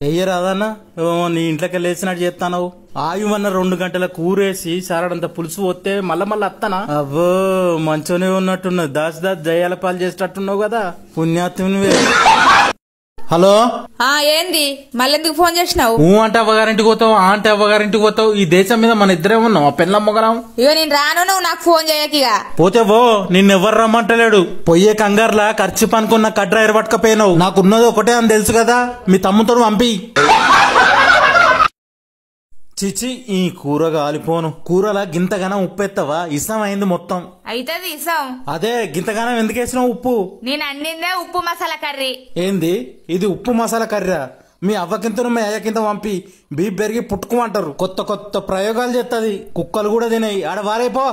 ఎయ్యరాదన్నా నీ ఇంట్లోకి లేచినట్టు చేస్తాను ఆయుమన్న 2 గంటల కూరేసి సారడంత పులుసు వస్తే మళ్ళా అత్తనా అవ్వో మంచోనే ఉన్నట్టున్నది దాచి దయ్యాల పాలు చేసేటట్టున్నావు కదా పుణ్యాత్మునివే. హలో ఏంది మళ్ళెందుకు ఫోన్ చేసినావు? అంటే అవ్వగారింటికి పోతావు అంటే అవ్వగారింటికి పోతావు. ఈ దేశం మీద మన ఇద్దరే ఉన్నాం ఆ పెళ్ళమ్మగలం. ఇగో నేను రాను, నువ్వు నాకు ఫోన్ చేయకిగా. పోతే పో నిన్నెవ్వరు రమ్మంటలేడు. పొయ్యే కంగారులా ఖర్చు పనుకున్న కట్ర ఎరబట్టుకపోయినావు. నాకున్నది ఒకటే అని తెలుసు కదా మీ తమ్ముతో పంపి. చిచి ఈ కూర గాలిపోను. కూరలా గింతగానం ఉప్పు ఎత్తవా? ఇసం అయింది మొత్తం. అయితది ఇసం. అదే గింతగానం ఎందుకు వేసినావు ఉప్పు? నేను అండిందే ఉప్పు మసాలా కర్రీ. ఏంది ఇది ఉప్పు మసాలా కర్రీ? మీ అవ్వకింత మీ అయ్యకింత పంపి బీప్ పెరిగి పుట్టుకోమంటారు. కొత్త కొత్త ప్రయోగాలు చేస్తుంది. కుక్కలు కూడా తినాయి ఆడ వారైపో.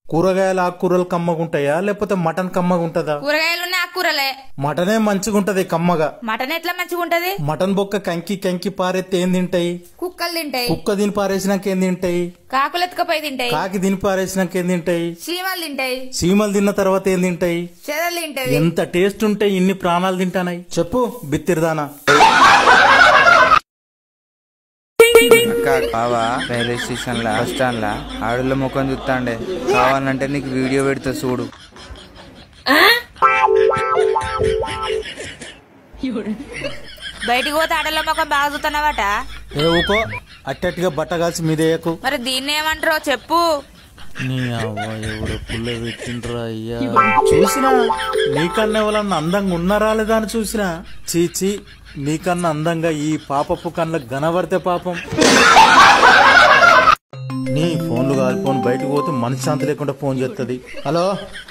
కూరగాయలు ఆకుకూరలు కమ్మగుంటాయా లేకపోతే మటన్ కమ్మగుంటదా? కూరగాయలు ఆకుకూరలే. మటనే మంచిగుంటది కమ్మగా. మటన్ ఎట్లా మంచిగుంటది? మటన్ బొక్క కంకి కంకి పారెత్తే ఏం తింటాయి? కుక్కలు తింటాయి. కుక్క దీని పారేసినాక ఏం తింటాయి? కాకులు ఎత్తుకపోయి తింటాయి. కాకి దీని పారేసినాక ఏం తింటాయి? చీమలు తింటాయి. చీమలు తిన్న తర్వాత ఏం తింటాయి? చెదలు తింటాయి. ఎంత టేస్ట్ ఉంటే ఇన్ని ప్రాణాలు తింటానాయి చెప్పు బిత్తిరిదానా. బావా రైల్వే స్టేషన్ లా బస్ స్టాండ్ లా ఆడుల ముఖం చూస్తాండే. కావాలంటే నీకు వీడియో పెడతా చూడు. బయటికి పోతే ఆడల ముఖం బాగా చూస్తున్నావట. ఏ ఊకో అట్టట్టుగా బట్ట కాల్చి మీదేయకు. మరి దీన్ని ఏమంటారో చెప్పు. నీ అవ్వ ఎవరు పుల్ల పెట్టిండ్రా అయ్యా. చూసినా నీకన్నా ఎవరన్నా అందంగా ఉన్నారా లేదా అని చూసినా చీచి నీకన్నా అందంగా ఈ పాపపు కళ్ళకు గనబడితే పాపం. నీ ఫోన్లు కాలిపోను బయటకు పోతే మనశ్శాంతి లేకుండా ఫోన్ చేస్తుంది. హలో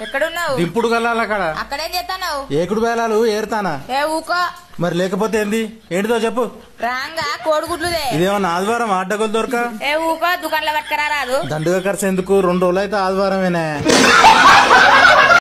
ఎక్కడున్నావు? దింపుడు కల్లాలి అక్కడ. అక్కడేం చేస్తావు? ఏకుడు వేలాలు ఏరుతానా? ఏ ఊకో. మరి లేకపోతే ఏంది? ఏంటిదో చెప్పు. రాంగా కోడిగుడ్లుదే. ఇదేమన్నా ఆదివారం ఆటగోలు దొరక? ఏ ఊకో దుకాణంలో పట్టుకరా రాదు. దండుగా ఖర్చు ఎందుకు? 2 రోజులు అయితే ఆదివారమేనే.